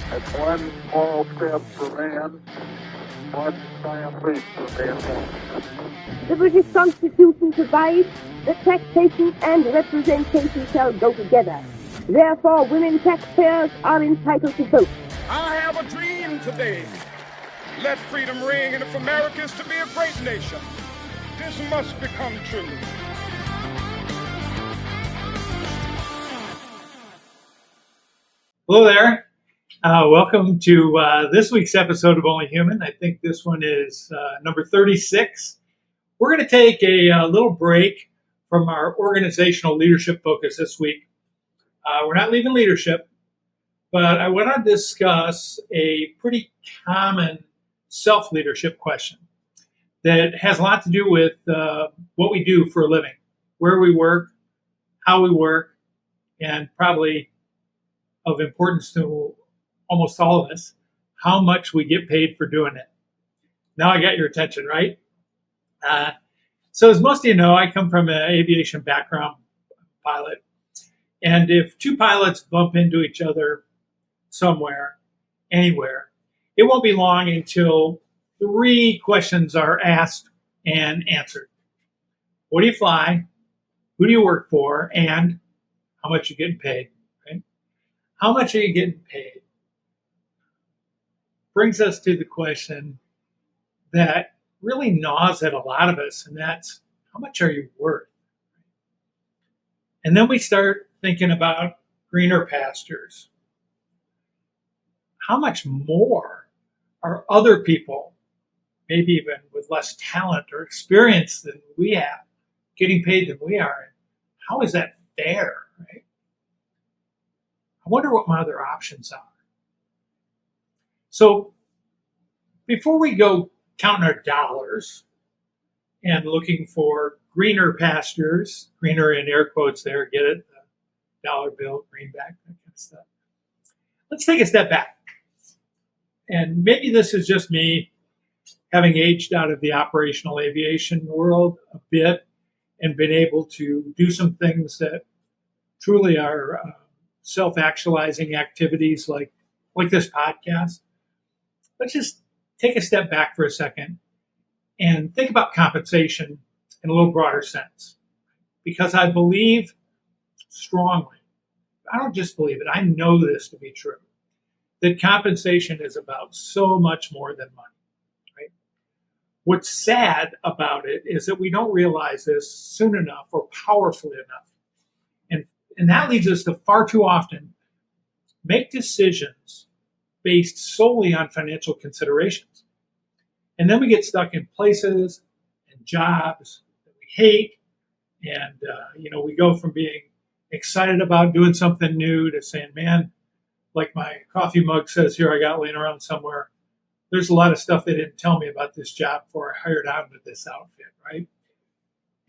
That's one small step for man, one giant leap for mankind. The British Constitution provides that taxation and representation shall go together. Therefore, women taxpayers are entitled to vote. I have a dream today. Let freedom ring, and if America is to be a great nation, this must become true. Hello there. Welcome to this week's episode of Only Human. I think this one is number 36. We're going to take a little break from our organizational leadership focus this week. We're not leaving leadership, but I want to discuss a pretty common self-leadership question that has a lot to do with what we do for a living, where we work, how we work, and probably of importance to almost all of us, how much we get paid for doing it. Now I got your attention, right? So as most of you know, I come from an aviation background, pilot. And if two pilots bump into each other somewhere, anywhere, it won't be long until three questions are asked and answered. What do you fly? Who do you work for? And how much are you getting paid? Right? How much are you getting paid? Brings us to the question that really gnaws at a lot of us, and that's, how much are you worth? And then we start thinking about greener pastures. How much more are other people, maybe even with less talent or experience than we have, getting paid than we are? And how is that fair, right? I wonder what my other options are. So before we go counting our dollars and looking for greener pastures, greener in air quotes there, get it? The dollar bill, greenback, that kind of stuff. Let's take a step back. And maybe this is just me having aged out of the operational aviation world a bit and been able to do some things that truly are self-actualizing activities like this podcast. Let's just take a step back for a second and think about compensation in a little broader sense. Because I believe strongly, I don't just believe it, I know this to be true, that compensation is about so much more than money, right? What's sad about it is that we don't realize this soon enough or powerfully enough. And that leads us to far too often make decisions based solely on financial considerations. And then we get stuck in places and jobs that we hate. And, we go from being excited about doing something new to saying, man, like my coffee mug says here, I got laying around somewhere, there's a lot of stuff they didn't tell me about this job before I hired on with this outfit, right?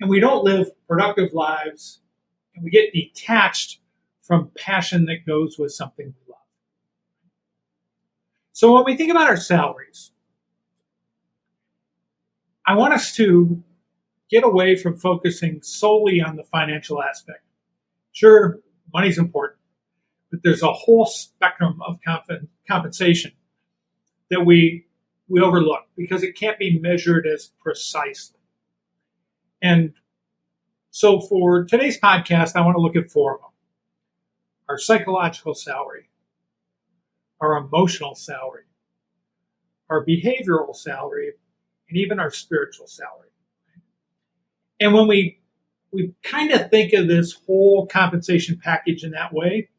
And we don't live productive lives, and we get detached from passion that goes with something we love. So when we think about our salaries, I want us to get away from focusing solely on the financial aspect. Sure, money's important, but there's a whole spectrum of compensation that we overlook because it can't be measured as precisely. And so for today's podcast, I want to look at four of them. Our psychological salary, our emotional salary, our behavioral salary, and even our spiritual salary. And when we kind of think of this whole compensation package in that way,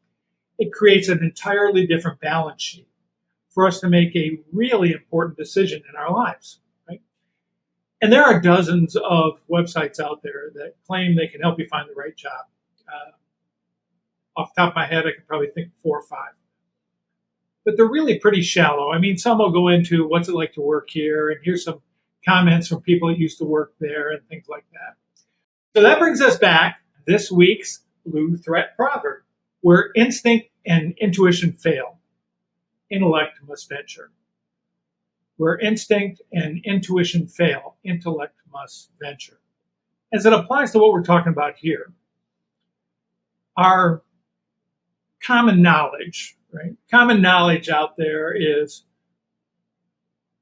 it creates an entirely different balance sheet for us to make a really important decision in our lives, right? And there are dozens of websites out there that claim they can help you find the right job. Off the top of my head, I could probably think of 4 or 5. But they're really pretty shallow. I mean, some will go into what's it like to work here, and here's some comments from people that used to work there and things like that. So that brings us back to this week's blue threat proverb, where instinct and intuition fail, intellect must venture. Where instinct and intuition fail, intellect must venture. As it applies to what we're talking about here, our common knowledge, right? Common knowledge out there is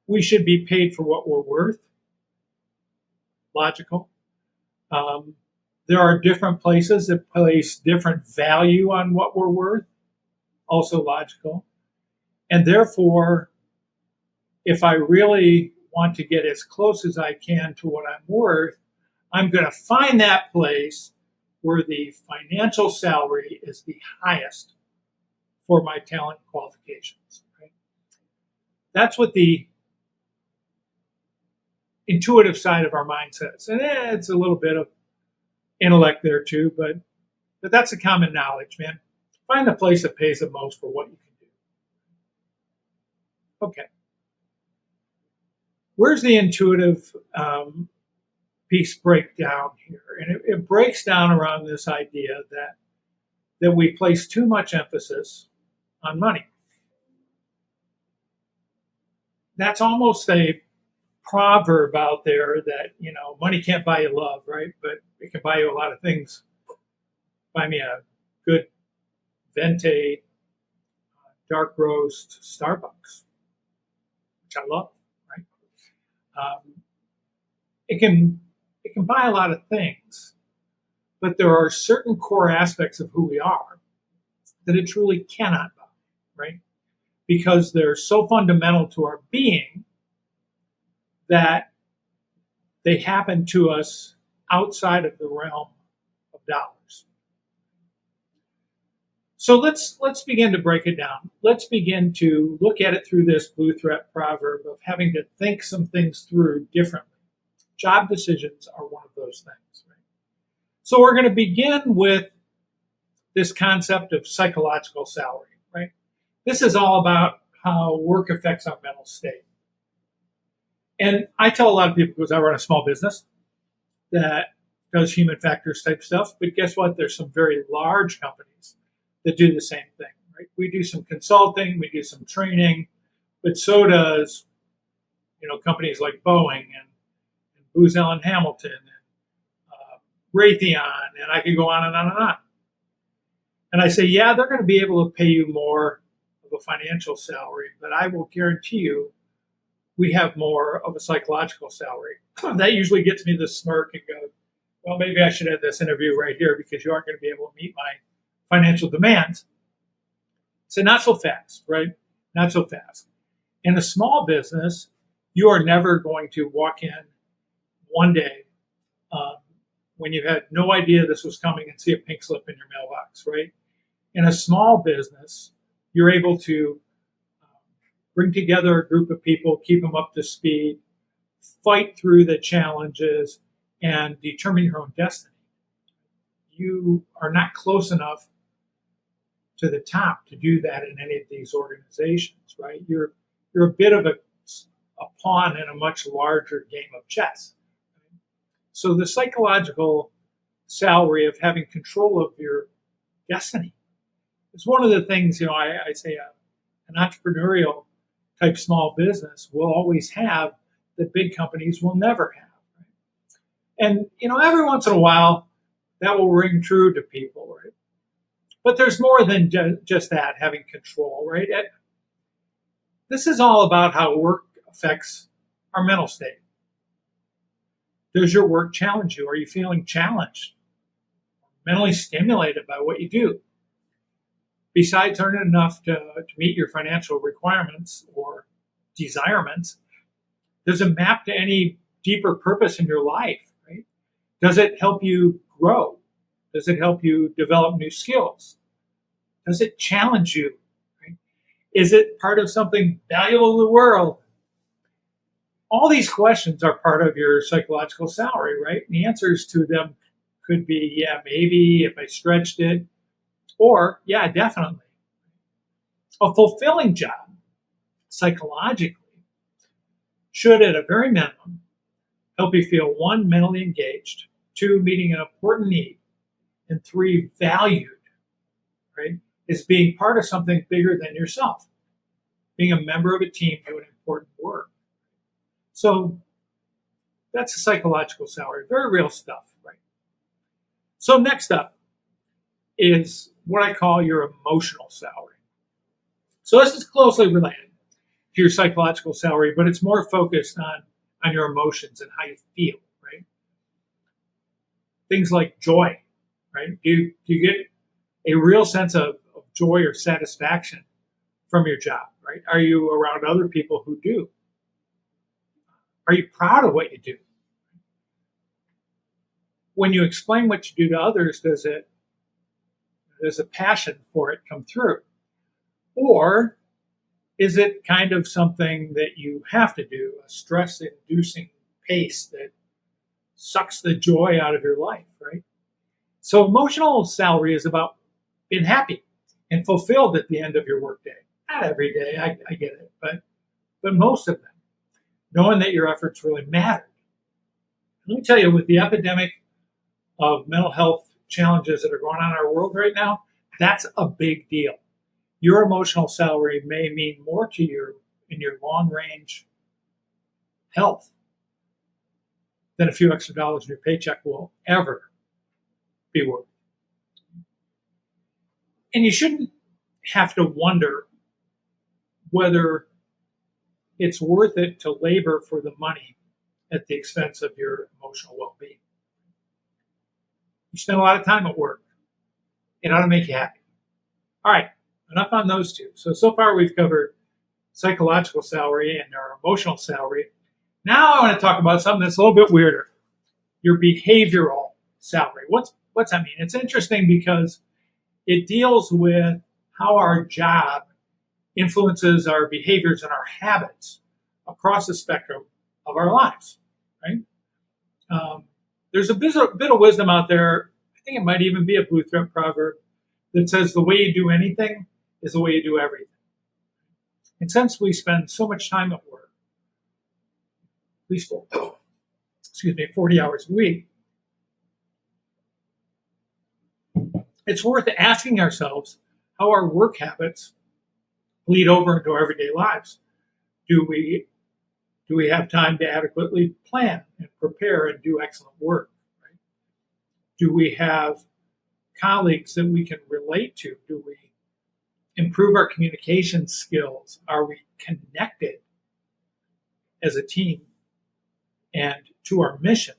we should be paid for what we're worth. Logical. There are different places that place different value on what we're worth. Also logical. And therefore, if I really want to get as close as I can to what I'm worth, I'm going to find that place where the financial salary is the highest for my talent qualifications. Right? That's what the intuitive side of our mind says. And it's a little bit of intellect there too, but that's a common knowledge, man. Find the place that pays the most for what you can do. Okay. Where's the intuitive piece break down here? And it breaks down around this idea that we place too much emphasis on money. That's almost a proverb out there that, money can't buy you love, right? But it can buy you a lot of things. Buy me a good venti dark roast Starbucks, which I love, right? It can buy a lot of things, but there are certain core aspects of who we are that it truly cannot buy, right? Because they're so fundamental to our being that they happen to us outside of the realm of dollars. So let's begin to break it down. Let's begin to look at it through this blue thread proverb of having to think some things through differently. Job decisions are one of those things. Right? So we're going to begin with this concept of psychological salary. Right? This is all about how work affects our mental state. And I tell a lot of people, because I run a small business that does human factors type stuff, but guess what? There's some very large companies that do the same thing, right? We do some consulting, we do some training, but so does, companies like Boeing and Booz Allen Hamilton and Raytheon, and I could go on and on and on. And I say, yeah, they're going to be able to pay you more of a financial salary, but I will guarantee you we have more of a psychological salary. That usually gets me to smirk and go, well, maybe I should have this interview right here because you aren't going to be able to meet my financial demands. So not so fast, right? Not so fast. In a small business, you are never going to walk in one day when you had no idea this was coming and see a pink slip in your mailbox, right? In a small business, you're able to bring together a group of people, keep them up to speed, fight through the challenges, and determine your own destiny. You are not close enough to the top to do that in any of these organizations, right? You're a bit of a pawn in a much larger game of chess. So the psychological salary of having control of your destiny is one of the things, I say an entrepreneurial type small business will always have that big companies will never have. Right? And, every once in a while, that will ring true to people, right? But there's more than just that, having control, right? This is all about how work affects our mental state. Does your work challenge you? Are you feeling challenged? Mentally stimulated by what you do? Besides earning enough to meet your financial requirements or desirements, does it map to any deeper purpose in your life? Right? Does it help you grow? Does it help you develop new skills? Does it challenge you? Right? Is it part of something valuable to the world? All these questions are part of your psychological salary, right? And the answers to them could be, yeah, maybe if I stretched it, or, yeah, definitely. A fulfilling job, psychologically, should, at a very minimum, help you feel, 1, mentally engaged, 2, meeting an important need, and 3, valued, right? Is being part of something bigger than yourself, being a member of a team doing important work. So that's a psychological salary, very real stuff, right? So next up is what I call your emotional salary. So this is closely related to your psychological salary, but it's more focused on your emotions and how you feel, right? Things like joy, right? Do you get a real sense of joy or satisfaction from your job, right? Are you around other people who do? Are you proud of what you do? When you explain what you do to others, does a passion for it come through? Or is it kind of something that you have to do, a stress-inducing pace that sucks the joy out of your life, right? So emotional salary is about being happy and fulfilled at the end of your workday. Not every day, I get it, but most of them. Knowing that your efforts really matter. Let me tell you, with the epidemic of mental health challenges that are going on in our world right now, that's a big deal. Your emotional salary may mean more to you in your long-range health than a few extra dollars in your paycheck will ever be worth. And you shouldn't have to wonder whether it's worth it to labor for the money at the expense of your emotional well-being. You spend a lot of time at work. It ought to make you happy. All right, enough on those two. So far we've covered psychological salary and our emotional salary. Now I want to talk about something that's a little bit weirder. Your behavioral salary. What's that mean? It's interesting because it deals with how our job influences our behaviors and our habits across the spectrum of our lives, right? There's a bit of wisdom out there. I think it might even be a Blue Thread proverb that says the way you do anything is the way you do everything. And since we spend so much time at work, at least 40 hours a week, it's worth asking ourselves how our work habits bleed over into our everyday lives. Do we have time to adequately plan and prepare and do excellent work? Right? Do we have colleagues that we can relate to? Do we improve our communication skills? Are we connected as a team and to our mission?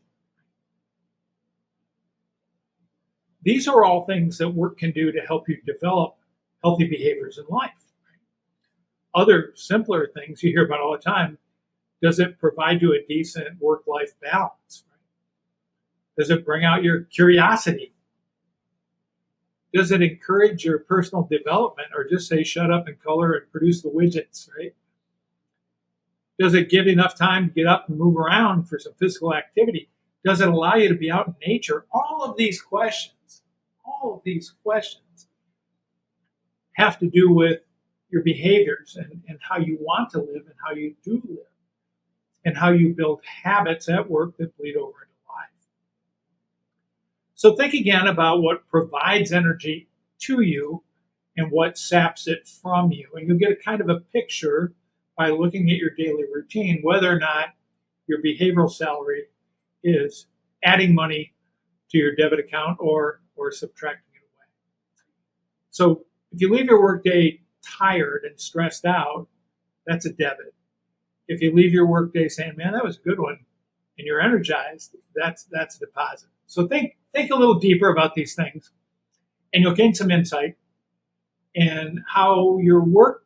These are all things that work can do to help you develop healthy behaviors in life. Other simpler things you hear about all the time, does it provide you a decent work-life balance? Does it bring out your curiosity? Does it encourage your personal development or just say shut up and color and produce the widgets, right? Does it give you enough time to get up and move around for some physical activity? Does it allow you to be out in nature? All of these questions have to do with your behaviors and how you want to live and how you do live and how you build habits at work that bleed over into life. So think again about what provides energy to you and what saps it from you. And you'll get a kind of a picture by looking at your daily routine, whether or not your behavioral salary is adding money to your debit account or subtracting it away. So if you leave your workday tired and stressed out, that's a debit. If you leave your workday saying, man, that was a good one, and you're energized, that's a deposit. So think a little deeper about these things, and you'll gain some insight in how your work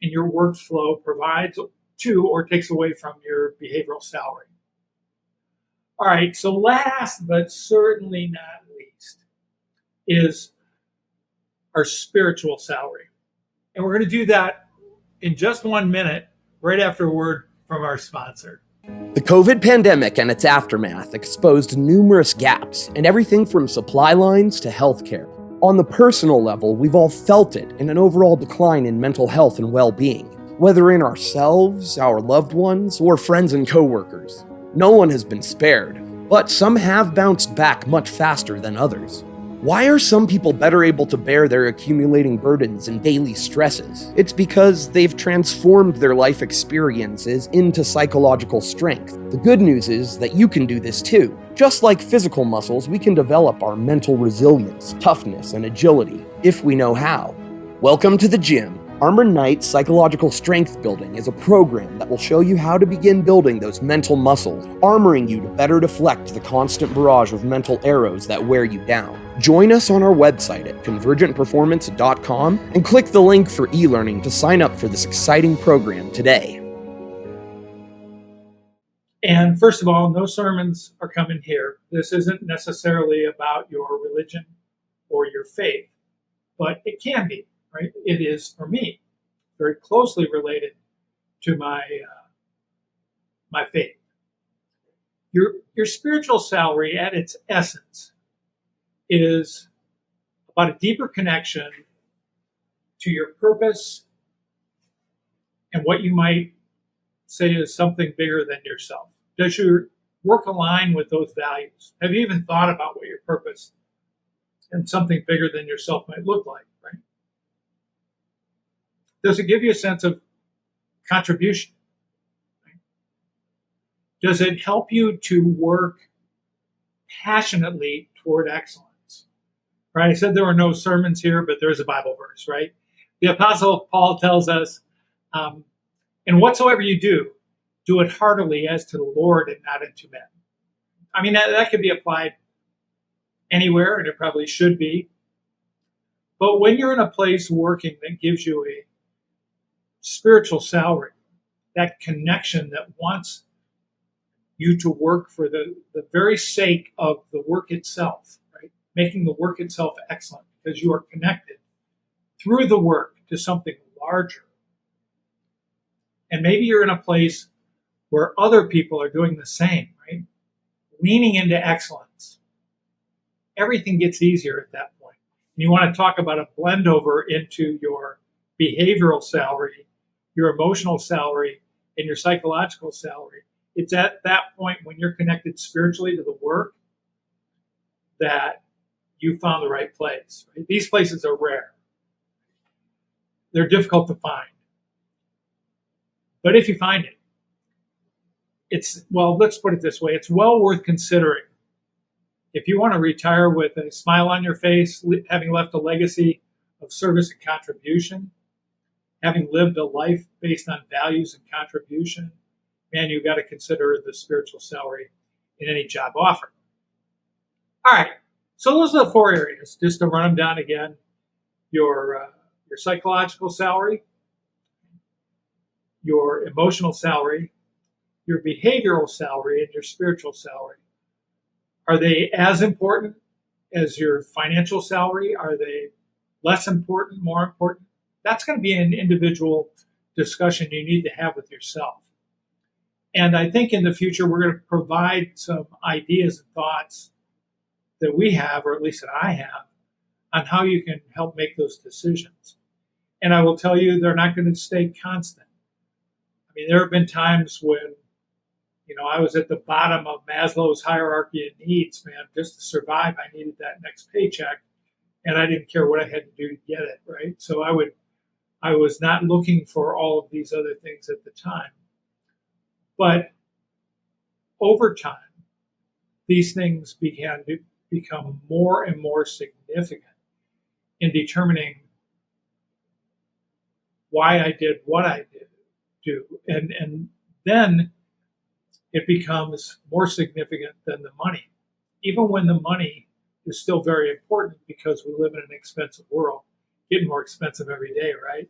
and your workflow provides to or takes away from your behavioral salary. All right, so last but certainly not least is our spiritual salary. And we're going to do that in just 1 minute, right after a word from our sponsor. The COVID pandemic and its aftermath exposed numerous gaps in everything from supply lines to healthcare. On the personal level, we've all felt it in an overall decline in mental health and well-being, whether in ourselves, our loved ones, or friends and coworkers. No one has been spared, but some have bounced back much faster than others. Why are some people better able to bear their accumulating burdens and daily stresses? It's because they've transformed their life experiences into psychological strength. The good news is that you can do this too. Just like physical muscles, we can develop our mental resilience, toughness, and agility if we know how. Welcome to the gym. Armor Knight's Psychological Strength Building is a program that will show you how to begin building those mental muscles, armoring you to better deflect the constant barrage of mental arrows that wear you down. Join us on our website at convergentperformance.com and click the link for e-learning to sign up for this exciting program today. And first of all, no sermons are coming here. This isn't necessarily about your religion or your faith, but it can be, right? It is, for me, very closely related to my faith. Your spiritual salary, at its essence, is about a deeper connection to your purpose and what you might say is something bigger than yourself. Does your work align with those values? Have you even thought about what your purpose and something bigger than yourself might look like, right? Does it give you a sense of contribution? Right? Does it help you to work passionately toward excellence? Right? I said there were no sermons here, but there's a Bible verse, right? The Apostle Paul tells us, and whatsoever you do it heartily as to the Lord and not unto men. I mean, that could be applied anywhere, and it probably should be. But when you're in a place working that gives you a spiritual salary, that connection that wants you to work for the very sake of the work itself, right? Making the work itself excellent because you are connected through the work to something larger. And maybe you're in a place where other people are doing the same, right? Leaning into excellence. Everything gets easier at that point. And you want to talk about a blend over into your behavioral salary, your emotional salary, and your psychological salary. It's at that point when you're connected spiritually to the work that you found the right place. Right? These places are rare. They're difficult to find. But if you find it, let's put it this way, it's well worth considering. If you want to retire with a smile on your face, having left a legacy of service and contribution, having lived a life based on values and contribution, man, you've got to consider the spiritual salary in any job offer. All right, so those are the four areas, just to run them down again. Your psychological salary, your emotional salary, your behavioral salary, and your spiritual salary. Are they as important as your financial salary? Are they less important, more important? That's going to be an individual discussion you need to have with yourself. And I think in the future, we're going to provide some ideas and thoughts that we have, or at least that I have, on how you can help make those decisions. And I will tell you, they're not going to stay constant. I mean, there have been times when, I was at the bottom of Maslow's hierarchy of needs, man. Just to survive, I needed that next paycheck, and I didn't care what I had to do to get it, right? So I was not looking for all of these other things at the time. But over time, these things began to become more and more significant in determining why I did what I did do. And then it becomes more significant than the money, even when the money is still very important because we live in an expensive world, getting more expensive every day, right?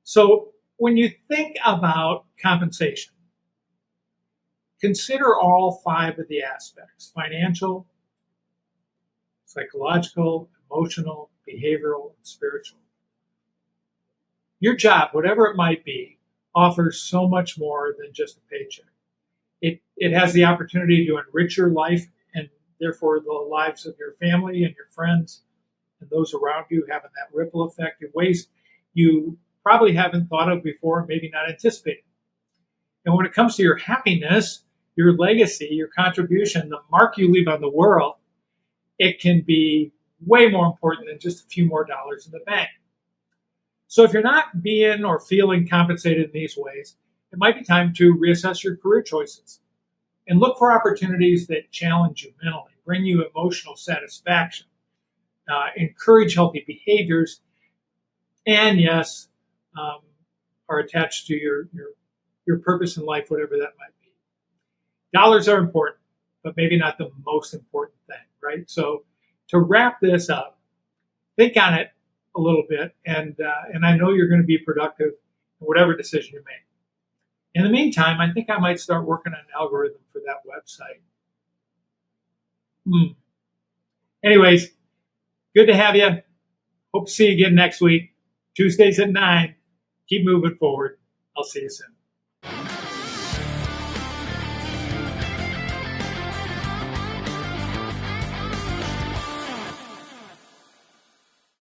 So when you think about compensation, consider all five of the aspects: financial, psychological, emotional, behavioral, and spiritual. Your job, whatever it might be, offers so much more than just a paycheck. It has the opportunity to enrich your life and therefore the lives of your family and your friends and those around you, having that ripple effect in ways you probably haven't thought of before, maybe not anticipated. And when it comes to your happiness, your legacy, your contribution, the mark you leave on the world, it can be way more important than just a few more dollars in the bank. So if you're not being or feeling compensated in these ways, it might be time to reassess your career choices and look for opportunities that challenge you mentally, bring you emotional satisfaction, encourage healthy behaviors, and yes, are attached to your purpose in life, whatever that might be. Dollars are important, but maybe not the most important thing, right? So to wrap this up, think on it a little bit, and I know you're going to be productive in whatever decision you make. In the meantime, I think I might start working on an algorithm for that website. Anyways, good to have you. Hope to see you again next week. Tuesdays at 9. Keep moving forward. I'll see you soon.